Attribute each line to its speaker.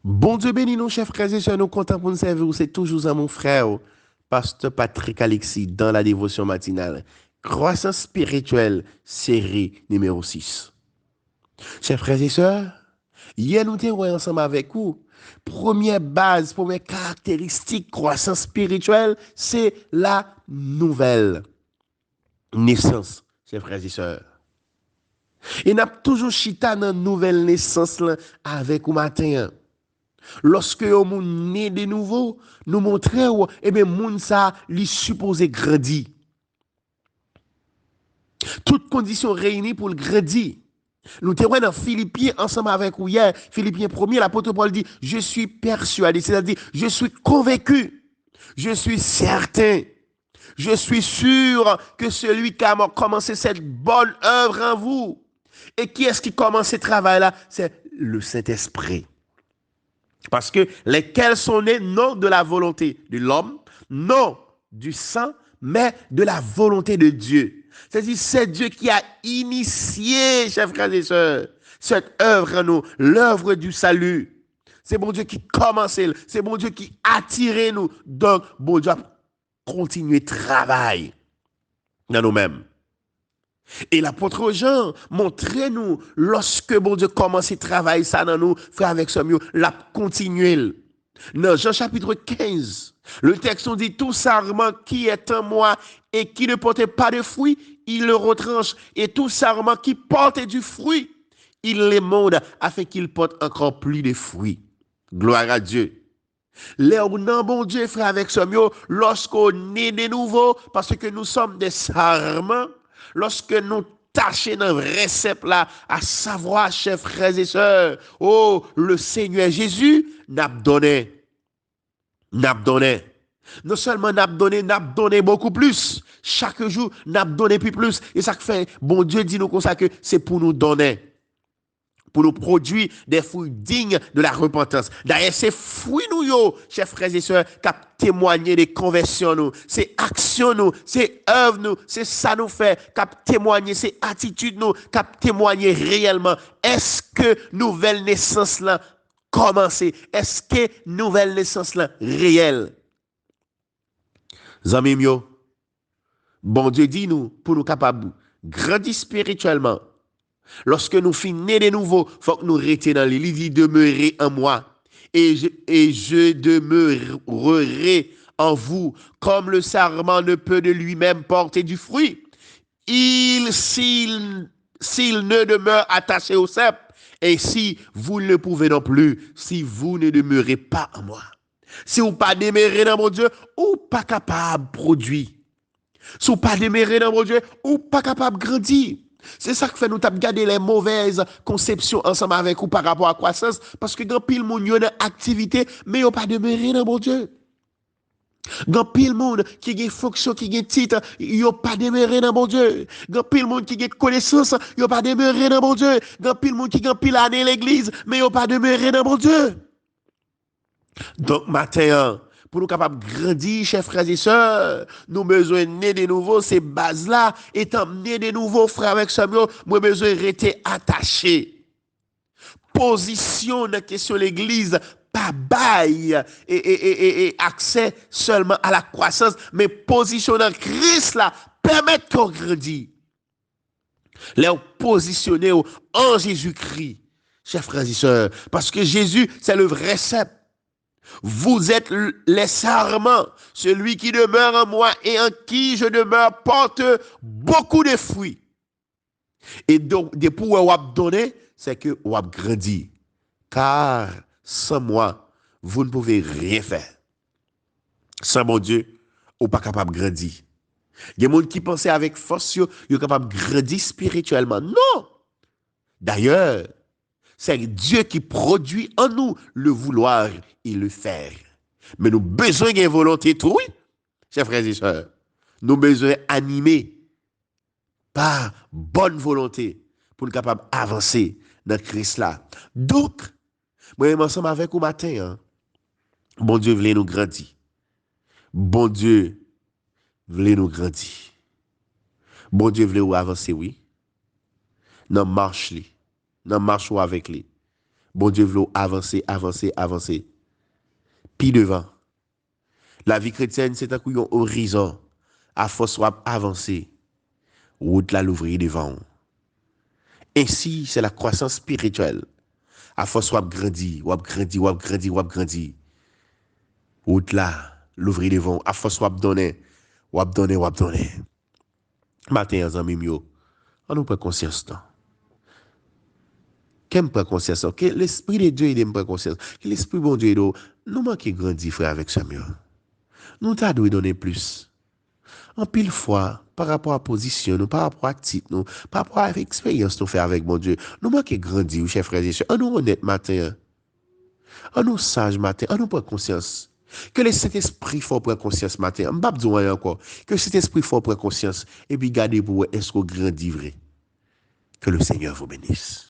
Speaker 1: Bon Dieu bénis nous, chers frères et sœurs, nous comptons pour nous servir. C'est toujours à mon frère, Pasteur Patrick Alexis, dans la dévotion matinale. Croissance spirituelle, série numéro 6. Chers frères et sœurs, hier nous étions ensemble avec vous. Première base, première caractéristique croissance spirituelle, c'est la nouvelle naissance, chers frères et sœurs. Et nous avons toujours chita dans nouvelle naissance là, avec vous matin. Lorsque on né de nouveau, nous montrons, eh bien, moun ça, li supposé grandir. Toutes conditions réunies pour le grandir. Nous sommes dans Philippiens ensemble avec vous hier. Philippiens 1er, l'apôtre Paul dit, je suis persuadé, c'est-à-dire, je suis convaincu, je suis certain, je suis sûr que celui qui a commencé cette bonne œuvre en vous, et qui est-ce qui commence ce travail-là? C'est le Saint-Esprit. Parce que lesquels sont nés non de la volonté de l'homme, non du sang, mais de la volonté de Dieu. C'est-à-dire, c'est Dieu qui a initié, chers frères et sœurs, cette œuvre en nous, l'œuvre du salut. C'est bon Dieu qui commence, c'est bon Dieu qui attire nous. Donc, bon Dieu a continué travail dans nous-mêmes. Et l'apôtre Jean, montrez-nous, lorsque bon Dieu commence à travailler ça dans nous, frère avec ce mieux, l'a continué. Dans Jean chapitre 15, le texte nous dit, tout sarment qui est en moi et qui ne portait pas de fruit, il le retranche. Et tout sarment qui porte du fruit, il l'émonde afin qu'il porte encore plus de fruits. Gloire à Dieu. Là non, bon Dieu, frère avec ce mieux, lorsqu'on est de nouveau, parce que nous sommes des sarments, lorsque nous tâchons dans le récep là, à savoir, chers frères et sœurs, oh, le Seigneur Jésus n'a donné. Non seulement n'a donné beaucoup plus. Chaque jour, n'a donné plus. Et ça fait, bon Dieu dit nous comme ça que c'est pour nous donner. Pour nous produire des fruits dignes de la repentance. D'ailleurs, ces fruits nous, yo, chers frères et sœurs, qui témoigné des conversions nous, ces actions nous, ces œuvres nous, c'est ça nous fait, qui témoigné ces attitudes nous, qui témoigné réellement. Est-ce que nouvelle naissance là commencé? Est-ce que nouvelle naissance là réelle? Zami mio, bon Dieu dit nous, pour nous capables grandir spirituellement. Lorsque nous finissons de nouveau, il faut que nous restions dans les lits, demeurer en moi. Et je demeurerai en vous, comme le sarment ne peut de lui-même porter du fruit. S'il ne demeure attaché au cep, et si vous ne le pouvez non plus, si vous ne demeurez pas en moi. Si vous ne pas demeurer dans mon Dieu, ou pas capable de produire. Si vous ne pas demeurer dans mon Dieu, ou pas capable de grandir. C'est ça qui fait nous garder les mauvaises conceptions ensemble avec vous par rapport à la croissance. Parce que quand pile monde a une activité, mais il pas demeuré dans mon Dieu. Quand pile monde qui a une fonction, qui a un titre, il pas demeuré dans mon Dieu. Quand pile monde qui a une connaissance, il pas demeuré dans mon Dieu. Quand pile monde qui a pile année l'église, mais il pas demeuré dans mon Dieu. Donc, matin, pour nous capables de grandir, chers frères et sœurs, nous besoin de naître de nouveau, ces bases-là, étant nés de nouveau, frère avec Samuel, nous besoin de rester attachés. Position dans la question de l'église, pas bail et accès seulement à la croissance, mais position dans Christ là, permettre qu'on grandisse. Les positionner en Jésus-Christ, chers frères et sœurs, parce que Jésus, c'est le vrai cep. Vous êtes les sarments. Celui qui demeure en moi et en qui je demeure porte beaucoup de fruits. Et donc, depuis où vous avez donné, c'est que vous avez grandi. Car sans moi, vous ne pouvez rien faire. Sans mon Dieu, vous n'êtes pas capable de grandir. Il y a des gens qui pensent avec force, ils sont capables de grandir spirituellement. Non! D'ailleurs, c'est Dieu qui produit en nous le vouloir et le faire. Mais nous avons besoin d'une volonté, tout, oui, chers frères et sœurs. Nous avons besoin animés par bonne volonté pour être capable d'avancer dans Christ là. Donc, moi, ensemble avec vous matin, hein, bon Dieu voulait nous grandir. Bon Dieu voulait nous grandir. Bon Dieu voulait nous avancer, oui. Dans marche, dans marche avec lui. Bon Dieu veut avancer, avancer, avancer. Puis devant. La vie chrétienne, c'est un coup un horizon. À force soit avancer. Route là l'ouvrir devant. Ainsi, c'est la croissance spirituelle. À force soit grandi, ou grandi, ou grandi, ou grandi. Route là, l'ouvrir devant. À force soit donner, ou donner, ou donner. Matin, les amis, on nous prend conscience. Qu'elle prend conscience, que l'Esprit de Dieu il me prend conscience, que l'Esprit bon Dieu nous manque grandir frère avec Samuel. Nous t'a dû donner plus. En pile fois, par rapport à la position, nous, par rapport à titre, nous, par rapport à l'expérience nous fait avec mon Dieu, nous manque grandir, chers frères et sœurs. On nous honnête matin, on nous sage matin, on nous prend conscience. Que le Saint-Esprit faut prendre conscience matin. Je ne vais pas encore. Que cet esprit faut prendre conscience. Et puis garder pour est-ce qu'on grandit vrai. Que le Seigneur vous bénisse.